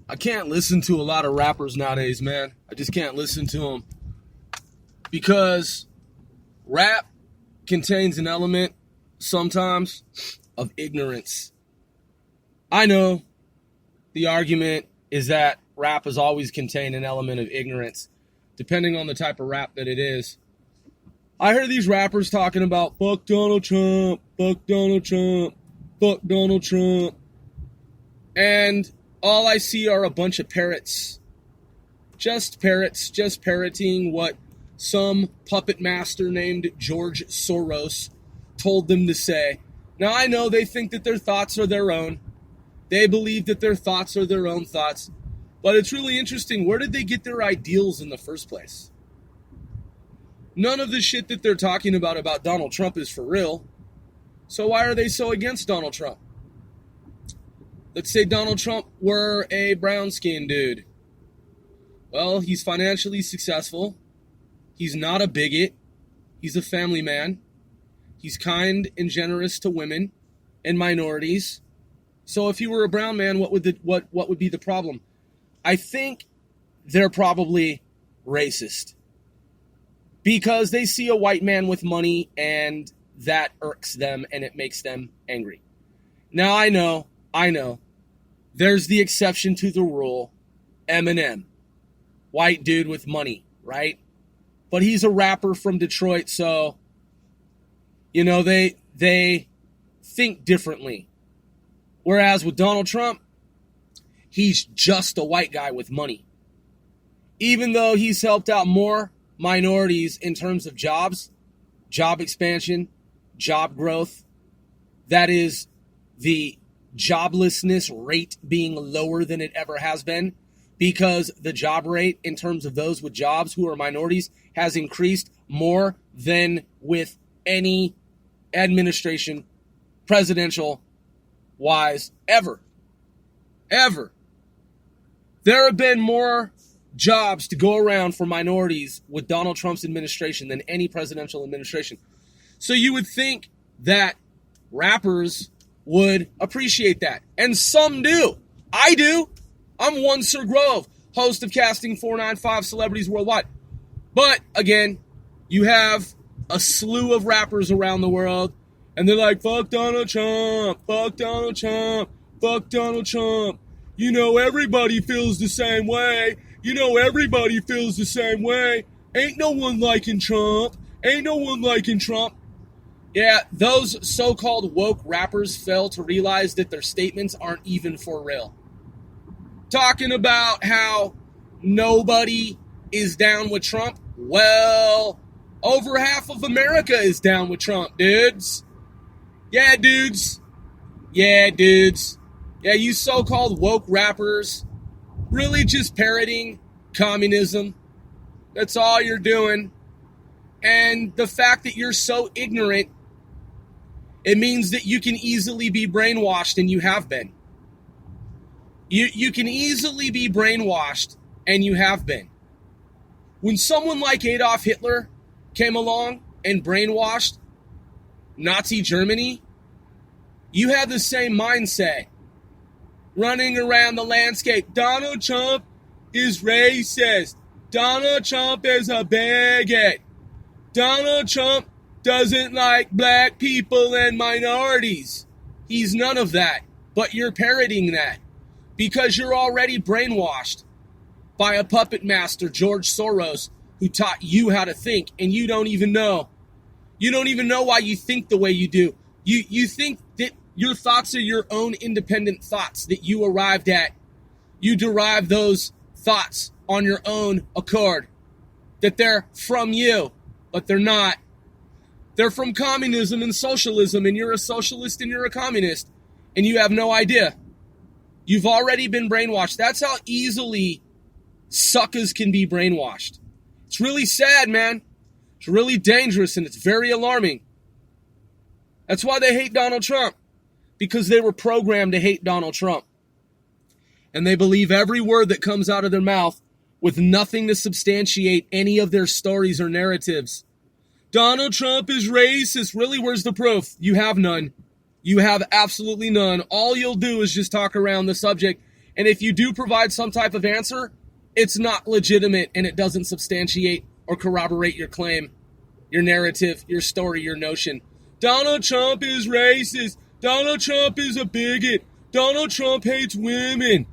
I can't listen to a lot of rappers nowadays, man. I just can't listen to them. Because rap contains an element, sometimes, of ignorance. I know the argument is that rap has always contained an element of ignorance, depending on the type of rap that it is. I hear these rappers talking about, fuck Donald Trump, fuck Donald Trump, fuck Donald Trump. And all I see are a bunch of parrots. Just parrots, just parroting what some puppet master named George Soros told them to say. Now, I know they think that their thoughts are their own. They believe that their thoughts are their own thoughts. But it's really interesting. Where did they get their ideals in the first place? None of the shit that they're talking about Donald Trump is for real. So why are they so against Donald Trump? Let's say Donald Trump were a brown-skinned dude. Well, he's financially successful. He's not a bigot. He's a family man. He's kind and generous to women and minorities. So if he were a brown man, what would be the problem? I think they're probably racist. Because they see a white man with money and that irks them and it makes them angry. Now I know. There's the exception to the rule. Eminem. White dude with money, right? But he's a rapper from Detroit, so, they think differently. Whereas with Donald Trump, he's just a white guy with money. Even though he's helped out more minorities in terms of jobs, job expansion, job growth, that is the joblessness rate being lower than it ever has been, because the job rate in terms of those with jobs who are minorities has increased more than with any administration, presidential-wise, ever. Ever. There have been more jobs to go around for minorities with Donald Trump's administration than any presidential administration. So you would think that rappers would appreciate that. And some do. I do. I'm one Sir Grove, host of Casting 495 Celebrities Worldwide. But, again, you have a slew of rappers around the world, and they're like, fuck Donald Trump, fuck Donald Trump, fuck Donald Trump. Everybody feels the same way. Everybody feels the same way. Ain't no one liking Trump. Ain't no one liking Trump. Yeah, those so-called woke rappers fail to realize that their statements aren't even for real. Talking about how nobody is down with Trump. Well, over half of America is down with Trump, dudes. Yeah, dudes. Yeah, dudes. Yeah, you so-called woke rappers really just parroting communism. That's all you're doing. And the fact that you're so ignorant, it means that you can easily be brainwashed, and you have been. You can easily be brainwashed, and you have been. When someone like Adolf Hitler came along and brainwashed Nazi Germany, you have the same mindset. Running around the landscape. Donald Trump is racist. Donald Trump is a bigot. Donald Trump doesn't like black people and minorities. He's none of that. But you're parroting that because you're already brainwashed by a puppet master, George Soros, who taught you how to think, and you don't even know. You don't even know why you think the way you do. You think that your thoughts are your own independent thoughts that you arrived at. You derive those thoughts on your own accord. That they're from you, but they're not. They're from communism and socialism, and you're a socialist and you're a communist, and you have no idea. You've already been brainwashed. That's how easily suckers can be brainwashed. It's really sad, man. It's really dangerous, and it's very alarming. That's why they hate Donald Trump. Because they were programmed to hate Donald Trump. And they believe every word that comes out of their mouth with nothing to substantiate any of their stories or narratives. Donald Trump is racist. Really, where's the proof? You have none. You have absolutely none. All you'll do is just talk around the subject And if you do provide some type of answer, it's not legitimate and it doesn't substantiate or corroborate your claim, your narrative, your story, your notion. Donald Trump is racist. Donald Trump is a bigot. Donald Trump hates women.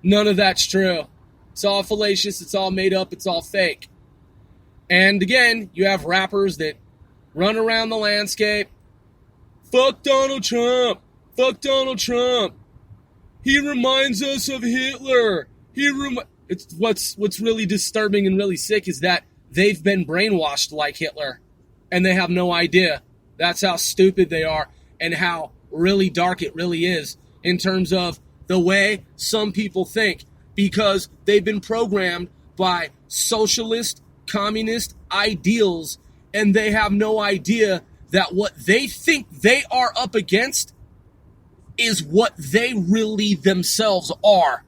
None of that's true. It's all fallacious. It's all made up. It's all fake. And again, you have rappers that run around the landscape. Fuck Donald Trump. Fuck Donald Trump. He reminds us of Hitler. It's what's really disturbing and really sick is that they've been brainwashed like Hitler, and they have no idea. That's how stupid they are and how really dark it really is in terms of the way some people think, because they've been programmed by socialist, communist ideals, and they have no idea that what they think they are up against is what they really themselves are.